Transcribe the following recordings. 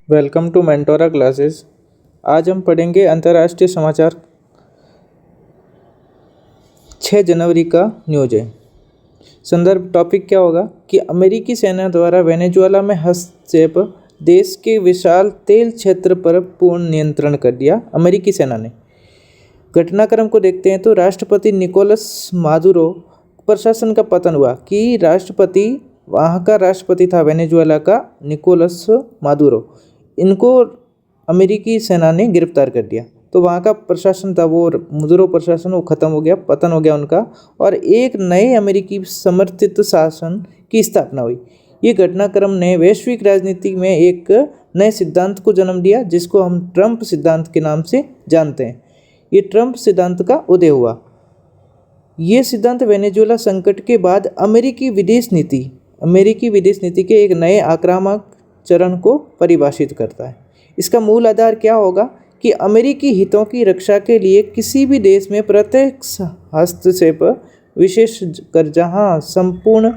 Welcome to मेंटोरा classes. आज हम पढ़ेंगे अंतर्राष्ट्रीय समाचार। 6 जनवरी का न्यूज है। संदर्भ टॉपिक क्या होगा कि अमेरिकी सेना द्वारा वेनेजुएला में हस्तक्षेप, देश के विशाल तेल क्षेत्र पर पूर्ण नियंत्रण कर दिया अमेरिकी सेना ने। घटनाक्रम को देखते हैं तो राष्ट्रपति निकोलस मादुरो प्रशासन का पतन हुआ कि राष्ट्रपति, वहाँ का राष्ट्रपति था वेनेजुएला का निकोलस मादुरो, इनको अमेरिकी सेना ने गिरफ्तार कर दिया। तो वहाँ का प्रशासन था, वो मुदुरो प्रशासन, वो ख़त्म हो गया, पतन हो गया उनका, और एक नए अमेरिकी समर्थित शासन की स्थापना हुई। ये घटनाक्रम ने वैश्विक राजनीति में एक नए सिद्धांत को जन्म दिया, जिसको हम ट्रंप सिद्धांत के नाम से जानते हैं। ये ट्रंप सिद्धांत का उदय हुआ। ये सिद्धांत वेनेजुएला संकट के बाद अमेरिकी विदेश नीति के एक नए आक्रामक चरण को परिभाषित करता है। इसका मूल आधार क्या होगा कि अमेरिकी हितों की रक्षा के लिए किसी भी देश में प्रत्यक्ष हस्तक्षेप, विशेष कर जहां संपूर्ण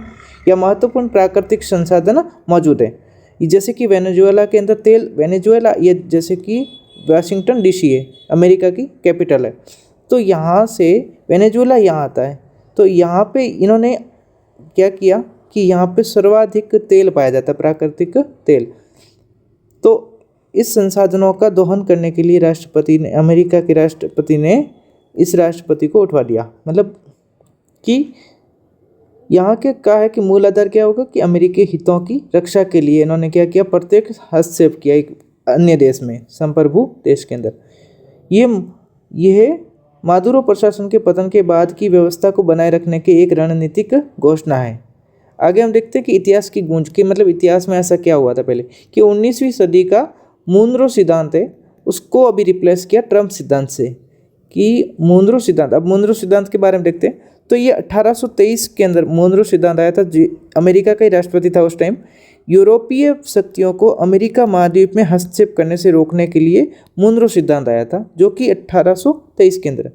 या महत्वपूर्ण प्राकृतिक संसाधन मौजूद है, जैसे कि वेनेजुएला के अंदर तेल, वेनेजुएला ये जैसे कि वाशिंगटन डीसी है, अमेरिका की कैपिटल है, तो यहाँ से वेनेजुएला यहाँ आता है। तो यहाँ पे इन्होंने क्या किया कि यहाँ पे सर्वाधिक तेल पाया जाता है, प्राकृतिक तेल। तो इस संसाधनों का दोहन करने के लिए राष्ट्रपति ने, अमेरिका के राष्ट्रपति ने इस राष्ट्रपति को उठवा दिया। मतलब कि यहाँ के कहा है कि मूल आधार क्या होगा कि अमेरिकी हितों की रक्षा के लिए इन्होंने क्या किया, प्रत्येक हस्तक्षेप किया एक अन्य देश में, संप्रभु देश के अंदर। यह मादुरो प्रशासन के पतन के बाद की व्यवस्था को बनाए रखने की एक रणनीतिक घोषणा है। आगे हम देखते हैं कि इतिहास की गूंज की, मतलब इतिहास में ऐसा क्या हुआ था पहले कि 19वीं सदी का मुनरो सिद्धांत है, उसको अभी रिप्लेस किया ट्रंप सिद्धांत से, कि मुनरो सिद्धांत। अब मुनरो सिद्धांत के बारे में देखते हैं तो ये 1823 के अंदर मुनरो सिद्धांत आया था। अमेरिका का ही राष्ट्रपति था उस टाइम। यूरोपीय शक्तियों को अमेरिका महाद्वीप में हस्तक्षेप करने से रोकने के लिए मुनरो सिद्धांत आया था, जो कि 1823 के अंदर।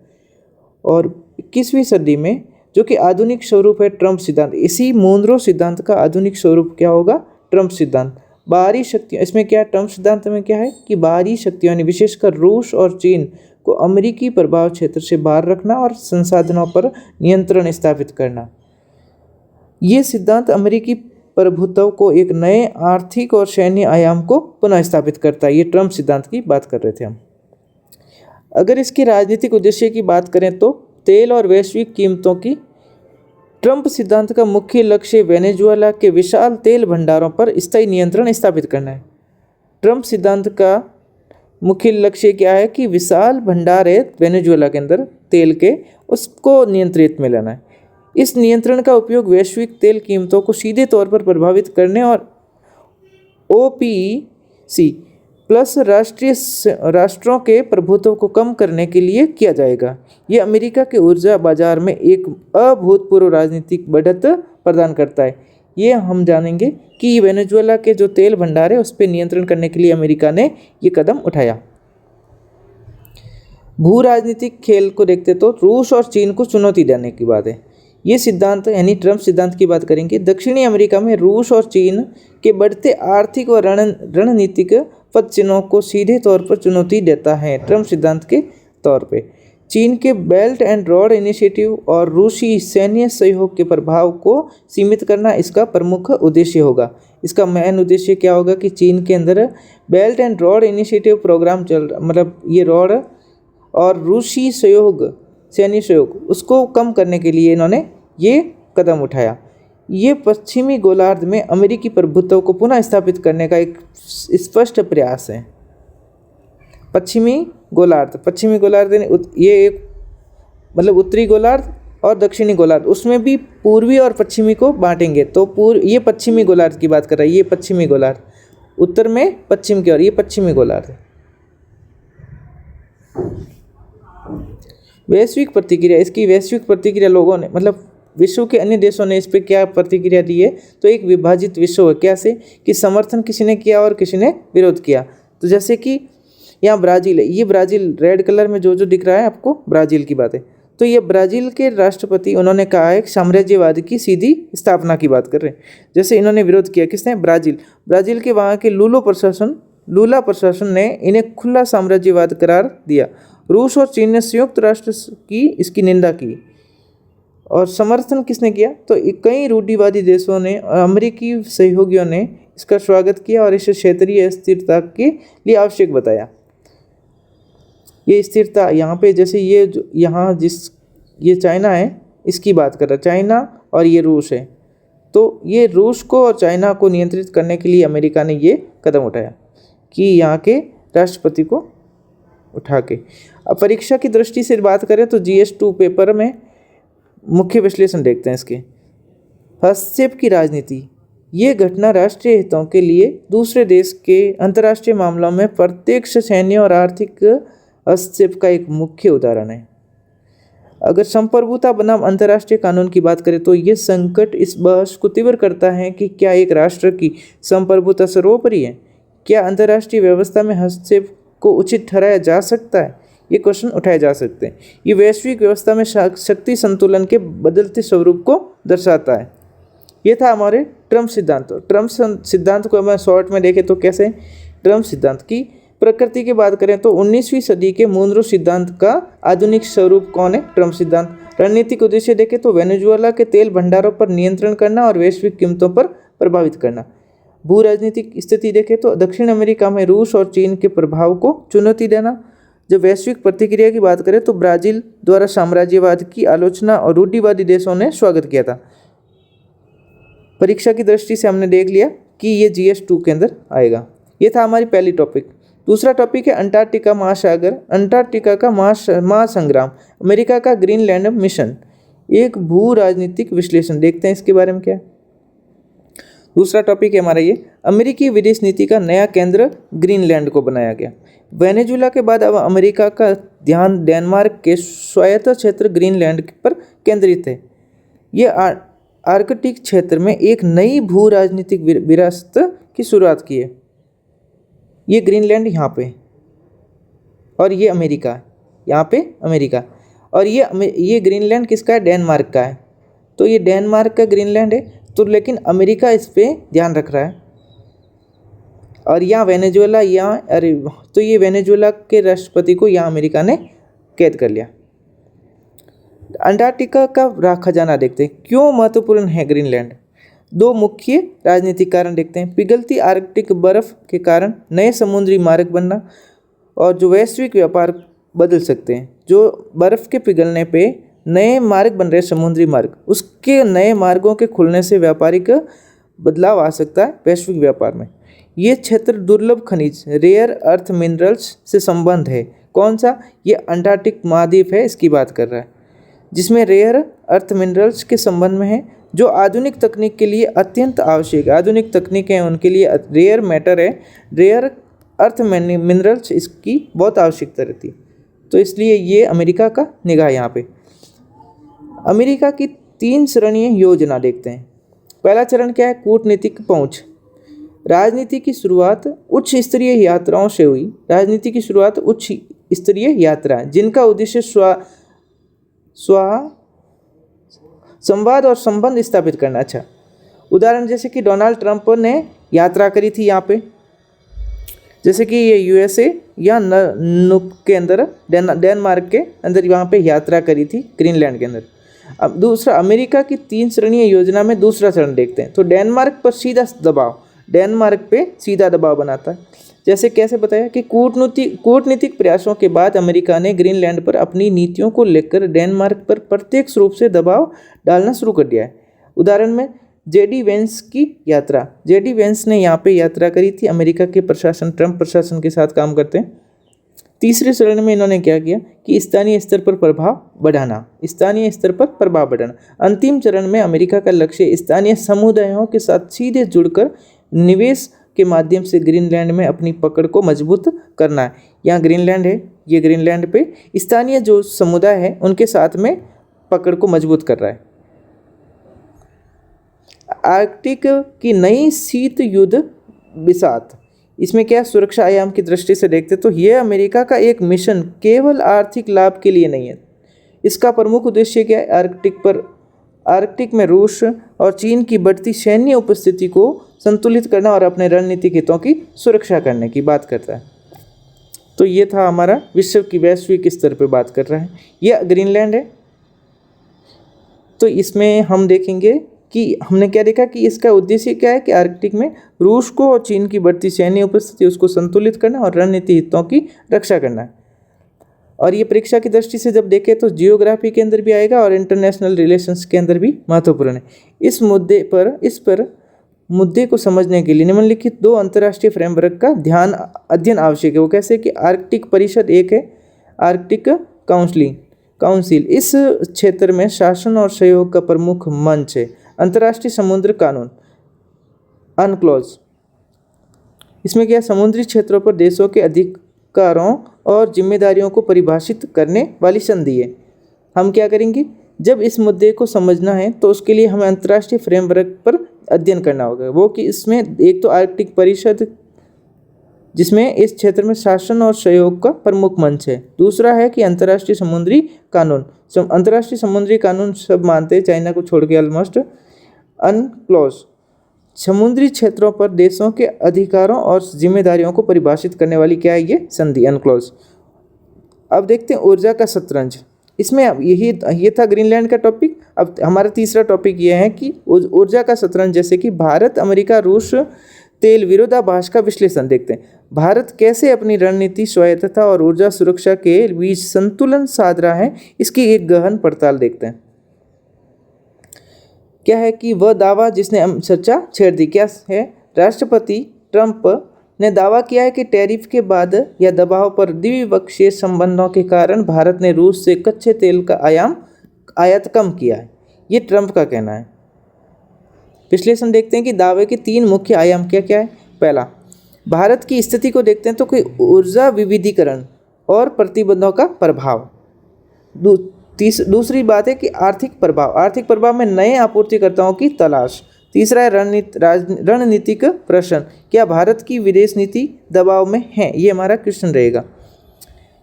और 21वीं सदी में जो कि आधुनिक स्वरूप है ट्रंप सिद्धांत। इसी मुनरो सिद्धांत का आधुनिक स्वरूप क्या होगा, ट्रंप सिद्धांत। बाहरी शक्तियाँ, इसमें क्या ट्रंप सिद्धांत में क्या है कि बाहरी शक्तियों यानी विशेषकर रूस और चीन को अमेरिकी प्रभाव क्षेत्र से बाहर रखना और संसाधनों पर नियंत्रण स्थापित करना। ये सिद्धांत अमेरिकी प्रभुत्व को एक नए आर्थिक और सैन्य आयाम को पुनः स्थापित करता है। ये ट्रंप सिद्धांत की बात कर रहे थे हम। अगर इसके राजनीतिक उद्देश्य की बात करें तो तेल और वैश्विक कीमतों की, ट्रंप सिद्धांत का मुख्य लक्ष्य वेनेजुएला के विशाल तेल भंडारों पर स्थायी नियंत्रण स्थापित करना है। ट्रंप सिद्धांत का मुख्य लक्ष्य क्या है कि विशाल भंडार है वेनेजुएला के अंदर तेल के, उसको नियंत्रित में लाना है। इस नियंत्रण का उपयोग वैश्विक तेल कीमतों को सीधे तौर पर प्रभावित करने और OPEC प्लस राष्ट्रों के प्रभुत्व को कम करने के लिए किया जाएगा। ये अमेरिका के ऊर्जा बाजार में एक अभूतपूर्व राजनीतिक बढ़त प्रदान करता है। ये हम जानेंगे कि वेनेजुएला के जो तेल भंडार है उस पर नियंत्रण करने के लिए अमेरिका ने ये कदम उठाया। भू राजनीतिक खेल को देखते तो रूस और चीन को चुनौती देने की बात है। ये सिद्धांत यानी ट्रंप सिद्धांत की बात करेंगे। दक्षिणी अमेरिका में रूस और चीन के बढ़ते आर्थिक और रणनीतिक पद चिन्हों को सीधे तौर पर चुनौती देता है ट्रंप सिद्धांत के तौर पे। चीन के बेल्ट एंड रोड इनिशिएटिव और रूसी सैन्य सहयोग के प्रभाव को सीमित करना इसका प्रमुख उद्देश्य होगा। इसका मेन उद्देश्य क्या होगा कि चीन के अंदर belt and road initiative program चल रहा, मतलब ये रोड और रूसी सहयोग, सैन्य सहयोग, उसको कम करने के लिए इन्होंने ये कदम उठाया। ये पश्चिमी गोलार्ध में अमेरिकी प्रभुत्व को पुनः स्थापित करने का एक स्पष्ट प्रयास है। पश्चिमी गोलार्ध ये एक, मतलब उत्तरी गोलार्ध और दक्षिणी गोलार्ध, उसमें भी पूर्वी और पश्चिमी को बांटेंगे। तो ये पश्चिमी गोलार्ध की बात कर रहा है, ये पश्चिमी गोलार्ध, उत्तर में पश्चिम की ओर, ये पश्चिमी गोलार्ध। वैश्विक प्रतिक्रिया, इसकी वैश्विक प्रतिक्रिया लोगों ने, मतलब विश्व के अन्य देशों ने इस पर क्या प्रतिक्रिया दी है, तो एक विभाजित विश्व है। कैसे कि समर्थन किसी ने किया और किसी ने विरोध किया। तो जैसे कि यहाँ ब्राज़ील है, ये ब्राज़ील रेड कलर में जो दिख रहा है आपको, ब्राज़ील की बात है। तो ये ब्राज़ील के राष्ट्रपति, उन्होंने कहा है साम्राज्यवाद की सीधी स्थापना की बात कर रहे हैं। जैसे इन्होंने विरोध किया, किसने, ब्राज़ील के वहाँ के लुलो प्रशासन लूला प्रशासन ने इन्हें खुला साम्राज्यवाद करार दिया। रूस और चीन ने संयुक्त राष्ट्र की इसकी निंदा की। और समर्थन किसने किया? तो कई रूढ़िवादी देशों ने और अमेरिकी सहयोगियों ने इसका स्वागत किया और इसे क्षेत्रीय स्थिरता के लिए आवश्यक बताया। ये स्थिरता यहाँ पे जैसे ये चाइना है, इसकी बात कर रहा है, चाइना और ये रूस है। तो ये रूस को और चाइना को नियंत्रित करने के लिए अमेरिका ने ये कदम उठाया कि यहाँ के राष्ट्रपति को उठा के। अब परीक्षा की दृष्टि से बात करें तो GS2 पेपर में मुख्य विश्लेषण देखते हैं इसके। हस्तक्षेप की राजनीति, ये घटना राष्ट्रीय हितों के लिए दूसरे देश के अंतर्राष्ट्रीय मामलों में प्रत्यक्ष सैन्य और आर्थिक हस्तक्षेप का एक मुख्य उदाहरण है। अगर संप्रभुता बनाम अंतर्राष्ट्रीय कानून की बात करें तो ये संकट इस बहस को तीव्र करता है कि क्या एक राष्ट्र की संप्रभुता सर्वोपरि है? क्या अंतर्राष्ट्रीय व्यवस्था में हस्तक्षेप को उचित ठहराया जा सकता है? ये क्वेश्चन उठाए जा सकते हैं। ये वैश्विक व्यवस्था में शक्ति संतुलन के बदलते स्वरूप को दर्शाता है। ये था हमारे ट्रम्प सिद्धांत। ट्रम्प सिद्धांत को मैं शॉर्ट में देखें तो कैसे? ट्रम्प सिद्धांत की प्रकृति की बात करें तो 19वीं सदी के मूनरो सिद्धांत का आधुनिक स्वरूप कौन है? ट्रम्प सिद्धांत। रणनीतिक उद्देश्य देखें तो वेनेजुएला के तेल भंडारों पर नियंत्रण करना और वैश्विक कीमतों पर प्रभावित करना। भू राजनीतिक स्थिति देखें तो दक्षिण अमेरिका में रूस और चीन के प्रभाव को चुनौती देना। जब वैश्विक प्रतिक्रिया की बात करें तो ब्राजील द्वारा साम्राज्यवाद की आलोचना और रूढ़िवादी देशों ने स्वागत किया था। परीक्षा की दृष्टि से हमने देख लिया कि ये GS2 के अंदर आएगा। ये था हमारी पहली टॉपिक। दूसरा टॉपिक है अंटार्कटिका महासागर, अंटार्कटिका का महासंग्राम, अमेरिका का ग्रीनलैंड मिशन। एक भू राजनीतिक विश्लेषण देखते हैं इसके बारे में क्या है। दूसरा टॉपिक है हमारा ये, अमेरिकी विदेश नीति का नया केंद्र ग्रीनलैंड को बनाया गया। वेनेजुएला के बाद अब अमेरिका का ध्यान डेनमार्क के स्वायत्त क्षेत्र ग्रीनलैंड पर केंद्रित है। ये आर्कटिक क्षेत्र में एक नई भू राजनीतिक विरासत की शुरुआत की है। ये ग्रीनलैंड यहाँ पे और ये अमेरिका, यहाँ पे अमेरिका, और ये ग्रीनलैंड किसका है? डेनमार्क का है। तो ये डेनमार्क का ग्रीनलैंड है, तो लेकिन अमेरिका इस पर ध्यान रख रहा है। और यहाँ वेनेजुएला, तो ये वेनेजुएला के राष्ट्रपति को यहाँ अमेरिका ने कैद कर लिया। अंटार्कटिका का खजाना देखते हैं, क्यों महत्वपूर्ण है ग्रीनलैंड? दो मुख्य राजनीतिक कारण देखते हैं। पिघलती आर्कटिक बर्फ के कारण नए समुद्री मार्ग बनना, और जो वैश्विक व्यापार बदल सकते हैं। जो बर्फ़ के पिघलने पे नए मार्ग बन रहे समुद्री मार्ग, उसके नए मार्गों के खुलने से व्यापारिक बदलाव आ सकता है वैश्विक व्यापार में। ये क्षेत्र दुर्लभ खनिज, रेयर अर्थ मिनरल्स से संबंध है। कौन सा? ये अंटार्कटिक महाद्वीप है, इसकी बात कर रहा है, जिसमें रेयर अर्थ मिनरल्स के संबंध में है, जो आधुनिक तकनीक के लिए अत्यंत आवश्यक है। आधुनिक तकनीकें उनके लिए रेयर मैटर है, रेयर अर्थ मिनरल्स इसकी बहुत आवश्यकता रहती है। तो इसलिए ये अमेरिका का निगाह यहाँ पे। अमेरिका की 3 चरणीय योजना देखते हैं। पहला चरण क्या है? कूटनीतिक पहुँच। राजनीति की शुरुआत उच्च स्तरीय यात्राओं से हुई। राजनीति की शुरुआत उच्च स्तरीय यात्राएं, जिनका उद्देश्य संवाद और संबंध स्थापित करना। अच्छा, उदाहरण जैसे कि डोनाल्ड ट्रंप ने यात्रा करी थी यहाँ पे, जैसे कि ये USA या नुक के अंदर डेनमार्क के अंदर वहाँ पे यात्रा करी थी ग्रीनलैंड के अंदर। अब दूसरा, अमेरिका की 3 चरणीय योजना में दूसरा चरण देखते हैं। तो डेनमार्क पर सीधा दबाव, डेनमार्क पे सीधा दबाव बनाता है। जैसे कैसे बताया कि कूटनीतिक प्रयासों के बाद अमेरिका ने ग्रीनलैंड पर अपनी नीतियों को लेकर डेनमार्क पर प्रत्यक्ष रूप से दबाव डालना शुरू कर दिया है। उदाहरण में JD वेंस की यात्रा, JD वेंस ने यहाँ पे यात्रा करी थी। अमेरिका के प्रशासन, ट्रंप प्रशासन के साथ काम करते हैं। तीसरे चरण में इन्होंने क्या किया कि स्थानीय स्तर पर प्रभाव बढ़ाना, स्थानीय स्तर पर प्रभाव बढ़ाना। अंतिम चरण में अमेरिका का लक्ष्य स्थानीय समुदायों के साथ सीधे जुड़कर निवेश के माध्यम से ग्रीनलैंड में अपनी पकड़ को मजबूत करना है। यहाँ ग्रीनलैंड है, ये ग्रीनलैंड पे स्थानीय जो समुदाय है उनके साथ में पकड़ को मजबूत कर रहा है। आर्कटिक की नई शीत युद्ध बिसात, इसमें क्या सुरक्षा आयाम की दृष्टि से देखते तो यह अमेरिका का एक मिशन केवल आर्थिक लाभ के लिए नहीं है। इसका प्रमुख उद्देश्य क्या है? आर्कटिक पर आर्कटिक में रूस और चीन की बढ़ती सैन्य उपस्थिति को संतुलित करना और अपने रणनीतिक हितों की सुरक्षा करने की बात करता है। तो ये था हमारा विश्व की वैश्विक स्तर पर बात कर रहा है। यह ग्रीनलैंड है। तो इसमें हम देखेंगे कि हमने क्या देखा कि इसका उद्देश्य क्या है कि आर्कटिक में रूस को और चीन की बढ़ती सैन्य उपस्थिति उसको संतुलित करना और रणनीतिक हितों की रक्षा करना है। और ये परीक्षा की दृष्टि से जब देखें तो जियोग्राफी के अंदर भी आएगा और इंटरनेशनल रिलेशंस के अंदर भी महत्वपूर्ण है। इस मुद्दे को समझने के लिए निम्नलिखित 2 अंतर्राष्ट्रीय फ्रेमवर्क का अध्ययन आवश्यक है। वो कैसे कि आर्कटिक परिषद एक है, आर्कटिक काउंसिल इस क्षेत्र में शासन और सहयोग का प्रमुख मंच है। अंतर्राष्ट्रीय समुद्र कानून अनक्लॉज, इसमें क्या समुद्री क्षेत्रों पर देशों के अधिकारों और जिम्मेदारियों को परिभाषित करने वाली संधि है। हम क्या करेंगे, जब इस मुद्दे को समझना है तो उसके लिए हमें अंतर्राष्ट्रीय फ्रेमवर्क पर अध्ययन करना होगा। वो कि इसमें एक तो आर्कटिक परिषद जिसमें इस क्षेत्र में शासन और सहयोग का प्रमुख मंच है। दूसरा है कि अंतर्राष्ट्रीय समुद्री कानून। अंतर्राष्ट्रीय समुद्री कानून सब मानते हैं चाइना को छोड़ के ऑलमोस्ट। अनक्लॉज, समुद्री क्षेत्रों पर देशों के अधिकारों और जिम्मेदारियों को परिभाषित करने वाली क्या है ये संधि अनक्लॉज। अब देखते हैं ऊर्जा का शतरंज। इसमें ये था ग्रीनलैंड का टॉपिक। अब हमारा तीसरा टॉपिक ये है कि ऊर्जा का शतरंज, जैसे कि भारत, अमेरिका, रूस तेल विरोधाभास का विश्लेषण देखते हैं। भारत कैसे अपनी रणनीति, स्वायत्तता और ऊर्जा सुरक्षा के बीच संतुलन साध रहा है, इसकी एक गहन पड़ताल देखते हैं। क्या है कि वह दावा जिसने चर्चा छेड़ दी, क्या है, राष्ट्रपति ट्रंप ने दावा किया है कि टैरिफ के बाद या दबाव पर द्विपक्षीय संबंधों के कारण भारत ने रूस से कच्चे तेल का आयात कम किया है। ये ट्रंप का कहना है। विश्लेषण देखते हैं कि दावे के 3 मुख्य आयाम क्या क्या है। पहला, भारत की स्थिति को देखते हैं तो कोई ऊर्जा विविधीकरण और प्रतिबंधों का प्रभाव। दूसरी बात है कि आर्थिक प्रभाव में नए आपूर्तिकर्ताओं की तलाश। तीसरा है रणनीतिक प्रश्न, क्या भारत की विदेश नीति दबाव में है। ये हमारा क्वेश्चन रहेगा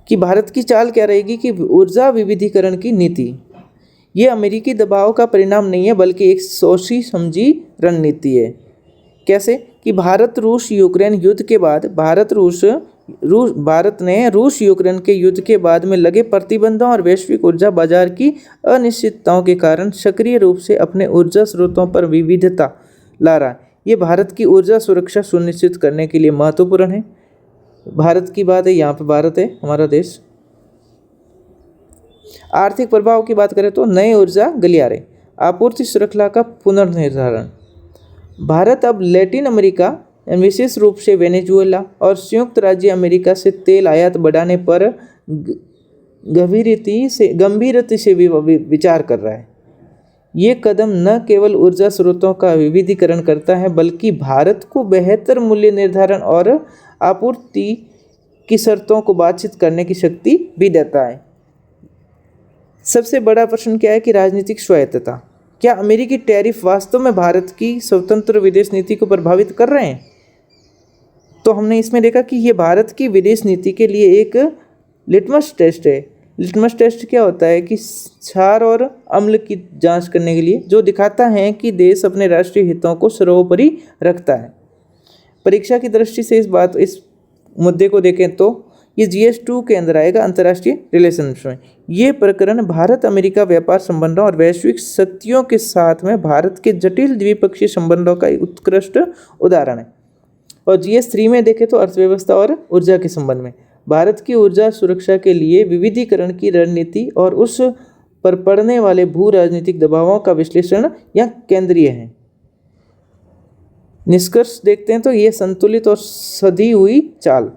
कि भारत की चाल क्या रहेगी कि ऊर्जा विविधीकरण की नीति ये अमेरिकी दबाव का परिणाम नहीं है बल्कि एक सोची समझी रणनीति है। कैसे कि भारत ने रूस यूक्रेन के युद्ध के बाद में लगे प्रतिबंधों और वैश्विक ऊर्जा बाजार की अनिश्चितताओं के कारण सक्रिय रूप से अपने ऊर्जा स्रोतों पर विविधता ला रहा है। ये भारत की ऊर्जा सुरक्षा सुनिश्चित करने के लिए महत्वपूर्ण है। भारत की बात है, यहाँ पे भारत है हमारा देश। आर्थिक प्रभाव की बात करें तो नए ऊर्जा गलियारे, आपूर्ति श्रृंखला का पुनर्निर्धारण। भारत अब लैटिन अमेरिका, विशेष रूप से वेनेजुएला और संयुक्त राज्य अमेरिका से तेल आयात बढ़ाने पर गंभीरता से विचार कर रहा है। ये कदम न केवल ऊर्जा स्रोतों का विविधीकरण करता है बल्कि भारत को बेहतर मूल्य निर्धारण और आपूर्ति की शर्तों को बातचीत करने की शक्ति भी देता है। सबसे बड़ा प्रश्न क्या है कि राजनीतिक स्वायत्तता। क्या अमेरिकी टैरिफ वास्तव में भारत की स्वतंत्र विदेश नीति को प्रभावित कर रहे हैं। तो हमने इसमें देखा कि ये भारत की विदेश नीति के लिए एक लिटमस टेस्ट है। लिटमस टेस्ट क्या होता है कि क्षार और अम्ल की जांच करने के लिए, जो दिखाता है कि देश अपने राष्ट्रीय हितों को सर्वोपरि रखता है। परीक्षा की दृष्टि से इस मुद्दे को देखें तो ये GS2 के अंदर आएगा, अंतर्राष्ट्रीय रिलेशंस में। ये प्रकरण भारत अमेरिका व्यापार संबंधों और वैश्विक शक्तियों के साथ में भारत के जटिल द्विपक्षीय संबंधों का एक उत्कृष्ट उदाहरण है। और GS3 में देखें तो अर्थव्यवस्था और ऊर्जा के संबंध में भारत की ऊर्जा सुरक्षा के लिए विविधीकरण की रणनीति और उस पर पड़ने वाले भू राजनीतिक दबावों का विश्लेषण यहाँ केंद्रीय है। निष्कर्ष देखते हैं तो ये संतुलित और सधी हुई चाल।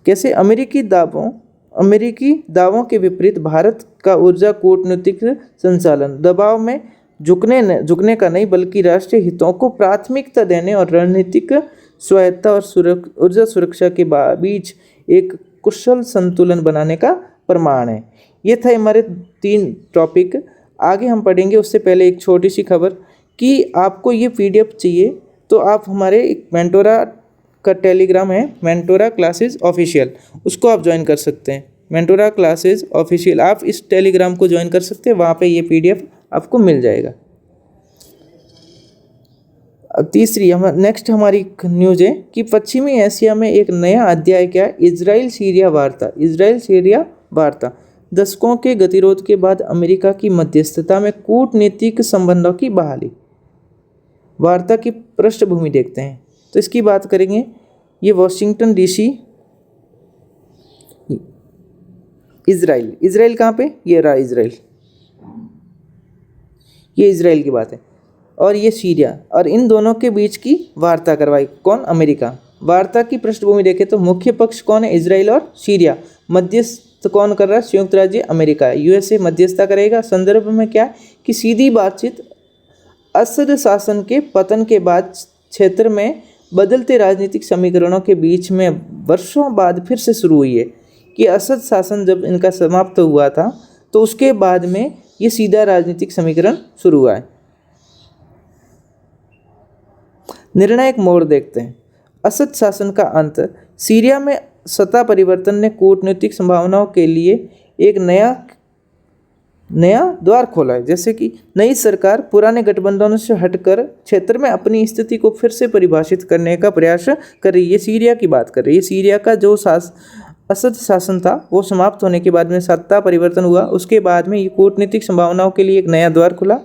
कैसे अमेरिकी दावों के विपरीत भारत का ऊर्जा कूटनीतिक संचालन दबाव में झुकने का नहीं बल्कि राष्ट्रीय हितों को प्राथमिकता देने और रणनीतिक स्वायत्तता और ऊर्जा सुरक्षा के बीच एक कुशल संतुलन बनाने का प्रमाण है। ये था हमारे 3 टॉपिक। आगे हम पढ़ेंगे उससे पहले एक छोटी सी खबर कि आपको ये PDF चाहिए तो आप हमारे एक मेंटोरा का टेलीग्राम है, मेंटोरा क्लासेस ऑफिशियल, उसको आप ज्वाइन कर सकते हैं। मेंटोरा क्लासेस ऑफिशियल, आप इस टेलीग्राम को ज्वाइन कर सकते हैं, वहाँ पे ये PDF आपको मिल जाएगा। अब तीसरी नेक्स्ट हमारी न्यूज है कि पश्चिमी एशिया में एक नया अध्याय क्या है, इजराइल सीरिया वार्ता। इजराइल सीरिया वार्ता, दशकों के गतिरोध के बाद अमेरिका की मध्यस्थता में कूटनीतिक संबंधों की बहाली। वार्ता की पृष्ठभूमि देखते हैं तो इसकी बात करेंगे। ये वॉशिंगटन डीसी, इजराइल। इजराइल कहाँ पे, ये रहा इजराइल, ये इजराइल की बात है। और ये सीरिया, और इन दोनों के बीच की वार्ता करवाई कौन, अमेरिका। वार्ता की पृष्ठभूमि देखें तो मुख्य पक्ष कौन है, इजराइल और सीरिया। मध्यस्थ कौन कर रहा है, संयुक्त राज्य अमेरिका, यूएसए मध्यस्थता करेगा। संदर्भ में क्या है कि सीधी बातचीत असद शासन के पतन के बाद क्षेत्र में बदलते राजनीतिक समीकरणों के बीच में वर्षों बाद फिर से शुरू हुई है। कि असद शासन जब इनका समाप्त हुआ था तो उसके बाद में ये सीधा राजनीतिक समीकरण शुरू हुआ है। निर्णायक मोड़ देखते हैं। असद शासन का अंत, सीरिया में सत्ता परिवर्तन ने कूटनीतिक संभावनाओं के लिए एक नया द्वार खोला है। जैसे कि नई सरकार पुराने गठबंधनों से हटकर क्षेत्र में अपनी स्थिति को फिर से परिभाषित करने का प्रयास कर रही है। सीरिया की बात कर रही है। सीरिया का जो असद शासन था वो समाप्त होने के बाद में सत्ता परिवर्तन हुआ, उसके बाद में ये कूटनीतिक संभावनाओं के लिए एक नया द्वार खुला।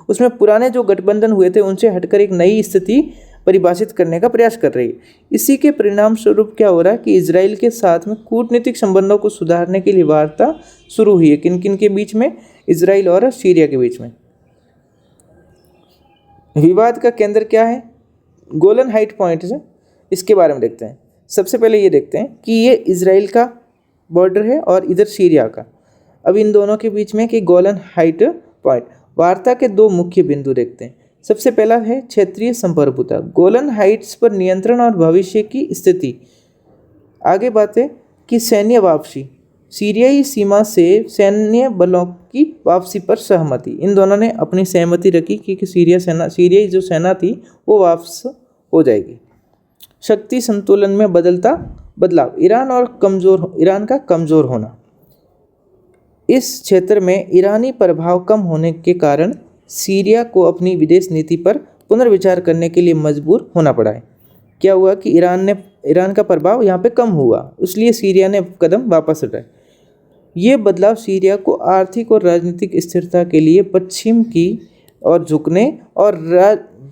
उसमें पुराने जो गठबंधन हुए थे उनसे हटकर एक नई स्थिति परिभाषित करने का प्रयास कर रही है। इसी के परिणाम स्वरूप क्या हो रहा है कि इजराइल के साथ में कूटनीतिक संबंधों को सुधारने के लिए वार्ता शुरू हुई है। किन किन के बीच में, इजराइल और सीरिया के बीच में। विवाद का केंद्र क्या है, गोलन हाइट पॉइंट है, इसके बारे में देखते हैं। सबसे पहले ये देखते हैं कि ये इजराइल का बॉर्डर है और इधर सीरिया का। अब इन दोनों के बीच में कि गोलन हाइट पॉइंट, वार्ता के दो मुख्य बिंदु देखते हैं। सबसे पहला है क्षेत्रीय संप्रभुता, गोलन हाइट्स पर नियंत्रण और भविष्य की स्थिति। आगे बात है कि सैन्य वापसी, सीरियाई सीमा से सैन्य बलों की वापसी पर सहमति। इन दोनों ने अपनी सहमति रखी कि सीरियाई जो सेना थी वो वापस हो जाएगी। शक्ति संतुलन में बदलाव, ईरान का कमज़ोर होना। इस क्षेत्र में ईरानी प्रभाव कम होने के कारण सीरिया को अपनी विदेश नीति पर पुनर्विचार करने के लिए मजबूर होना पड़ा है। क्या हुआ कि ईरान का प्रभाव यहाँ पे कम हुआ, इसलिए सीरिया ने कदम वापस हटाए। ये बदलाव सीरिया को आर्थिक और राजनीतिक स्थिरता के लिए पश्चिम की ओर झुकने और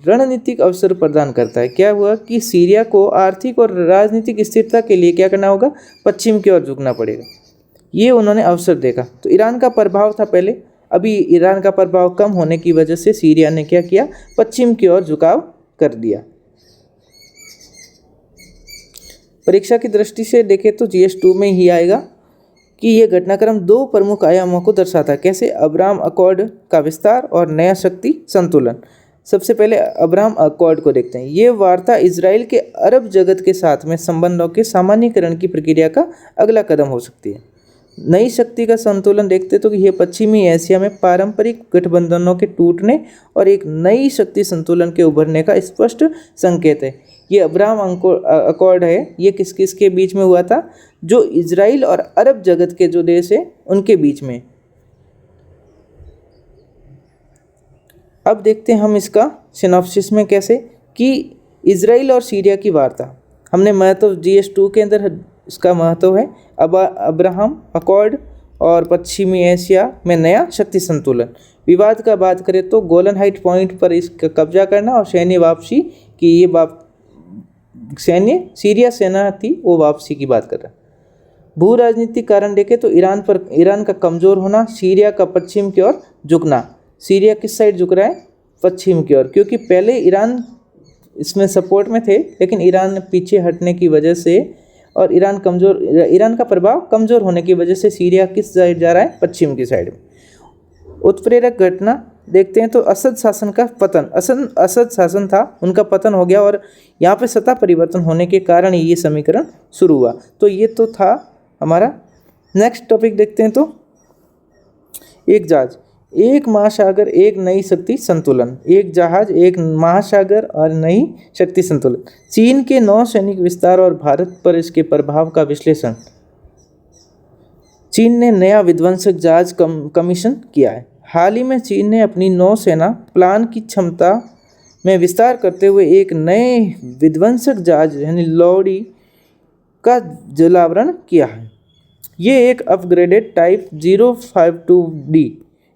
रणनीतिक अवसर प्रदान करता है। क्या हुआ कि सीरिया को आर्थिक और राजनीतिक स्थिरता के लिए क्या करना होगा, पश्चिम की ओर झुकना पड़ेगा। ये उन्होंने अवसर देखा। तो ईरान का प्रभाव था पहले, अभी ईरान का प्रभाव कम होने की वजह से सीरिया ने क्या किया, पश्चिम की ओर झुकाव कर दिया। परीक्षा की दृष्टि से देखें तो GS2 में ही आएगा कि यह घटनाक्रम दो प्रमुख आयामों को दर्शाता है। कैसे, अब्राहम अकॉर्ड का विस्तार और नया शक्ति संतुलन। सबसे पहले अब्राहम अकॉर्ड को देखते हैं। ये वार्ता इजराइल के अरब जगत के साथ में संबंधों के सामान्यीकरण की प्रक्रिया का अगला कदम हो सकती है। नई शक्ति का संतुलन देखते तो यह पश्चिमी एशिया में पारंपरिक गठबंधनों के टूटने और एक नई शक्ति संतुलन के उभरने का स्पष्ट संकेत है। ये अब्राहम अकॉर्ड है, ये किस किस के बीच में हुआ था, जो इजराइल और अरब जगत के जो देश है उनके बीच में। अब देखते हैं हम इसका सिनॉप्सिस में कैसे कि इजराइल और सीरिया की वार्ता। हमने महत्व GS2 के अंदर इसका महत्व है अब्राहम अकॉर्ड और पश्चिमी एशिया में नया शक्ति संतुलन। विवाद का बात करें तो गोलन हाइट पॉइंट पर इसका कब्जा करना और सैन्य वापसी की, ये सैन्य सीरिया सेना थी वो वापसी की बात कर रहा है। भू राजनीतिक कारण देखें तो ईरान का कमज़ोर होना, सीरिया का पश्चिम की ओर झुकना। सीरिया किस साइड झुक रहा है, पश्चिम की ओर, क्योंकि पहले ईरान इसमें सपोर्ट में थे लेकिन ईरान पीछे हटने की वजह से और ईरान का प्रभाव कमज़ोर होने की वजह से सीरिया किस साइड जा रहा है, पश्चिम की साइड में। उत्प्रेरक घटना देखते हैं तो असद शासन का पतन, असद शासन था उनका पतन हो गया और यहाँ पे सत्ता परिवर्तन होने के कारण ये समीकरण शुरू हुआ। तो ये तो था हमारा। नेक्स्ट टॉपिक देखते हैं तो एक जहाज, एक महासागर, एक नई शक्ति संतुलन। एक जहाज, एक महासागर और नई शक्ति संतुलन। चीन के नौसैनिक विस्तार और भारत पर इसके प्रभाव का विश्लेषण। चीन ने नया विध्वंसक जहाज कमीशन किया है। हाल ही में चीन ने अपनी नौसेना प्लान की क्षमता में विस्तार करते हुए एक नए विध्वंसक जहाज यानी लोडी का जलावरण किया है। ये एक अपग्रेडेड टाइप 052D,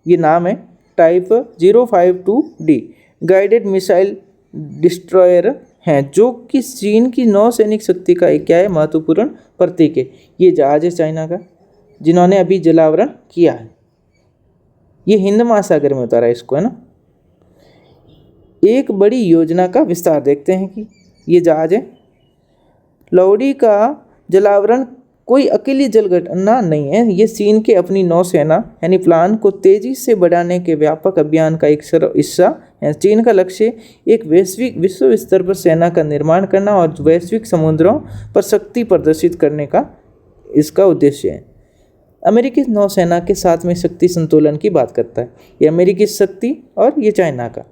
ये नाम है type 052D guided missile destroyer हैं, जो कि चीन की नौसैनिक शक्ति का एक क्या है महत्वपूर्ण प्रतीक है। ये जहाज है चाइना का जिन्होंने अभी जलावरण किया है। ये हिंद महासागर में उतारा है इसको, है ना। एक बड़ी योजना का विस्तार देखते हैं कि ये जहाज है। लोडी का जलावरण कोई अकेली जल घटना नहीं है, ये चीन के अपनी नौसेना यानी प्लान को तेजी से बढ़ाने के व्यापक अभियान का एक हिस्सा है। चीन का लक्ष्य एक विश्व स्तर पर सेना का निर्माण करना और वैश्विक समुद्रों पर शक्ति प्रदर्शित करने का इसका उद्देश्य है। अमेरिकी नौसेना के साथ में शक्ति संतुलन की बात करता है। ये अमेरिकी शक्ति और ये चाइना का,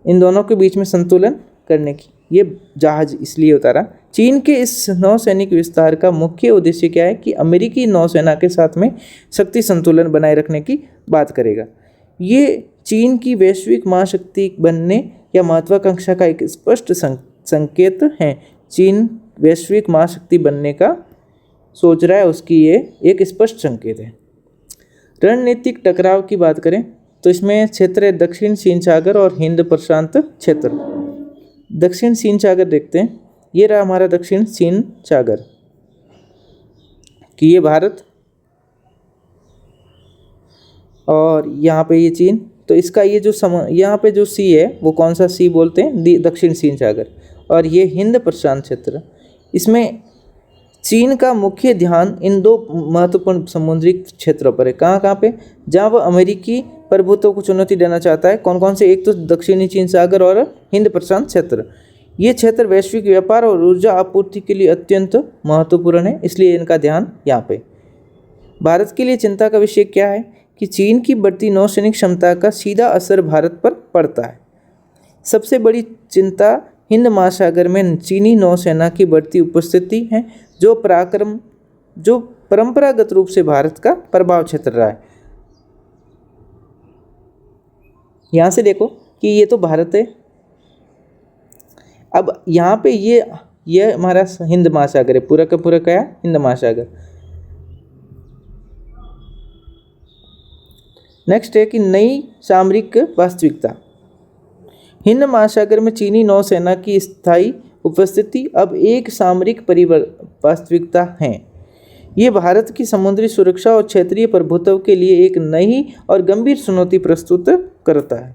इन दोनों के बीच में संतुलन करने की ये जहाज इसलिए उतारा। चीन के इस नौसैनिक विस्तार का मुख्य उद्देश्य क्या है कि अमेरिकी नौसेना के साथ में शक्ति संतुलन बनाए रखने की बात करेगा। ये चीन की वैश्विक महाशक्ति बनने या महत्वाकांक्षा का एक स्पष्ट संकेत है। चीन वैश्विक महाशक्ति बनने का सोच रहा है, उसकी ये एक स्पष्ट संकेत है। रणनीतिक टकराव की बात करें तो इसमें क्षेत्र है दक्षिण चीन सागर और हिंद प्रशांत क्षेत्र। दक्षिण चीन सागर देखते हैं, ये रहा हमारा दक्षिण चीन सागर कि ये भारत और यहाँ पे ये चीन, तो इसका ये जो यहाँ पे जो सी है वो कौन सा सी बोलते हैं, दक्षिण चीन सागर। और ये हिंद प्रशांत क्षेत्र, इसमें चीन का मुख्य ध्यान इन दो महत्वपूर्ण समुद्री क्षेत्रों पर है। कहाँ कहाँ पे, जहाँ वह अमेरिकी प्रभुत्व को चुनौती देना चाहता है। कौन कौन से, एक तो दक्षिणी चीन सागर और हिंद प्रशांत क्षेत्र। ये क्षेत्र वैश्विक व्यापार और ऊर्जा आपूर्ति के लिए अत्यंत महत्वपूर्ण है, इसलिए इनका ध्यान यहाँ पे। भारत के लिए चिंता का विषय क्या है कि चीन की बढ़ती नौसैनिक क्षमता का सीधा असर भारत पर पड़ता है। सबसे बड़ी चिंता हिंद महासागर में चीनी नौसेना की बढ़ती उपस्थिति है, जो परंपरागत रूप से भारत का प्रभाव क्षेत्र रहा है। यहाँ से देखो कि ये तो भारत है, अब यहाँ पे ये हमारा हिंद महासागर है, पूरा का पूरा क्या है, हिंद महासागर। नेक्स्ट है कि नई सामरिक वास्तविकता। हिंद महासागर में चीनी नौसेना की स्थायी उपस्थिति अब एक सामरिक वास्तविकता है। ये भारत की समुद्री सुरक्षा और क्षेत्रीय प्रभुत्व के लिए एक नई और गंभीर चुनौती प्रस्तुत करता है।